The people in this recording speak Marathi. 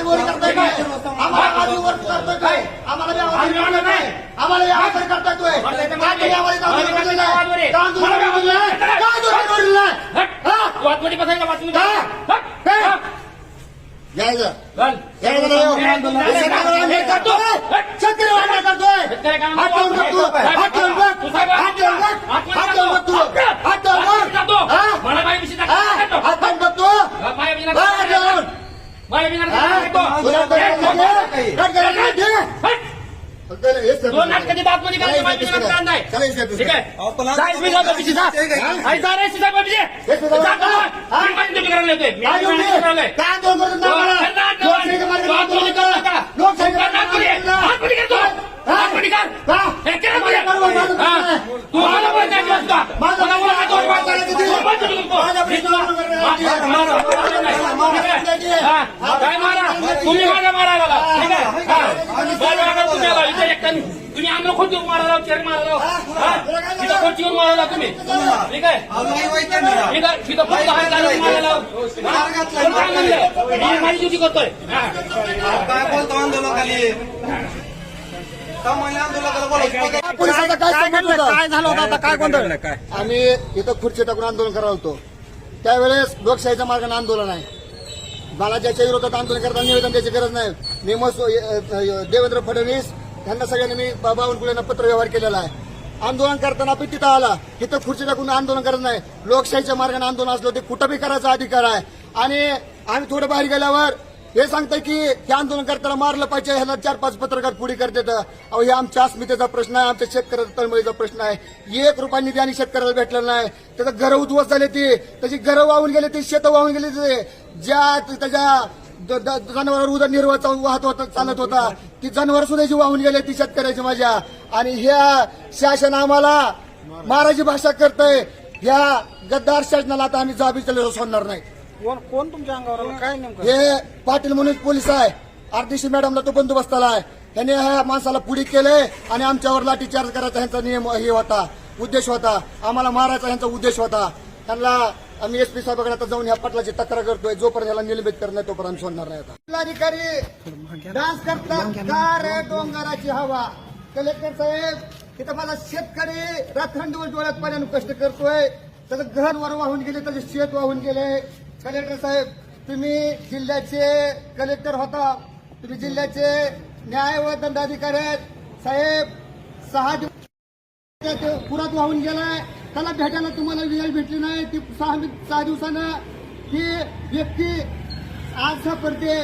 वादविवाद करतोय काय? आम्हाला वादविवाद करतोय काय? आम्हाला व्यावहारिक काय? आम्हाला व्यावहारिक करता येतोय. व्यावहारिक वादमध्ये बसायला वाचून घ्यायचं मला काय विषय दोन नाटकाची बातमी करायची माहिती नाही ठीक आहे तुम्ही माझ्या मारायला तुम्ही आम्हाला खोटी मारायला चेअर मारायला तिथं खोटी मारायला तुम्ही ठीक आहे तिथं मारायला माझी ड्युटी करतोय काय बोलतो आंदोलनाखाली काय झालं होतं आता काय गोंधळ काय आम्ही इथं खुर्ची टाकून आंदोलन करायला होतो त्यावेळेस लोकशाहीच्या मार्गाने आंदोलन आहे मला ज्याच्या विरोधात आंदोलन करताना निवेदन द्यायची गरज नाही मी देवेंद्र फडणवीस यांना सगळ्यांनी मी बावनकुळेंना पत्र व्यवहार केलेला आहे आंदोलन करताना आपण तिथं आला तिथं खुर्ची टाकून आंदोलन करत नाही लोकशाहीच्या मार्गाने आंदोलन असलं ते कुठं बी करायचा अधिकार आहे आणि आम्ही थोडं बाहेर गेल्यावर हे सांगतंय की हे आंदोलन करताना मारलं पाहिजे ह्याला 4-5 पत्रकार पुढे करतात अहो हे आमच्या अस्मितेचा प्रश्न आहे आमच्या शेतकऱ्याचा तळमळीचा प्रश्न आहे 1 रुपया निधी आणि शेतकऱ्याला भेटलेला नाही त्याचं घरं उद्ध्वस्त झाले ती त्याची घरं वाहून गेले ती शेतं वाहून गेली ते ज्या त्याच्या जनावरांवर उदरनिर्वाह वाहत होता चालत होता ती जनावर सुद्धा वाहून गेले ती शेतकऱ्याची माझ्या आणि ह्या शासन आम्हाला मारायची भाषा करतंय ह्या गद्दार शासनाला आता आम्ही जाबीचं सोडणार नाही कोण तुमच्या अंगावर काय नेमकं हे पाटील म्हणून पोलीस आहे आरडीसी मॅडमला तो बंदोबस्ताला आहे त्यांनी ह्या माणसाला पुढे केले आणि आमच्यावर लाठीचार्ज करायचा ह्यांचा नियम हे होता उद्देश होता आम्हाला मारायचा ह्यांचा उद्देश होता त्यांना आम्ही एसपी साहेबांकडे आता जाऊन ह्या पटलाची तक्रार करतोय जोपर्यंत याला निलंबित करणार तोपर्यंत आम्ही सोडणार नाही आता जिल्हाधिकारी डान्स करतात कार डोंगराची हवा कलेक्टर साहेब तिथं माझा शेतकरी रात्रंदिवस डोळ्यात पाण्यानं कष्ट करतोय त्याचं घर वर वाहून गेले त्याचे शेत वाहून गेले कलेक्टर साहेब तुम्ही जिल्ह्याचे कलेक्टर होता तुम्ही जिल्ह्याचे न्याय व दंडाधिकारी आहेत साहेब 6 दिवस पुरात वाहून गेलाय त्याला भेटायला तुम्हाला वेळ भेटली नाही ती 6 दिवसानं ही व्यक्ती आज सापडते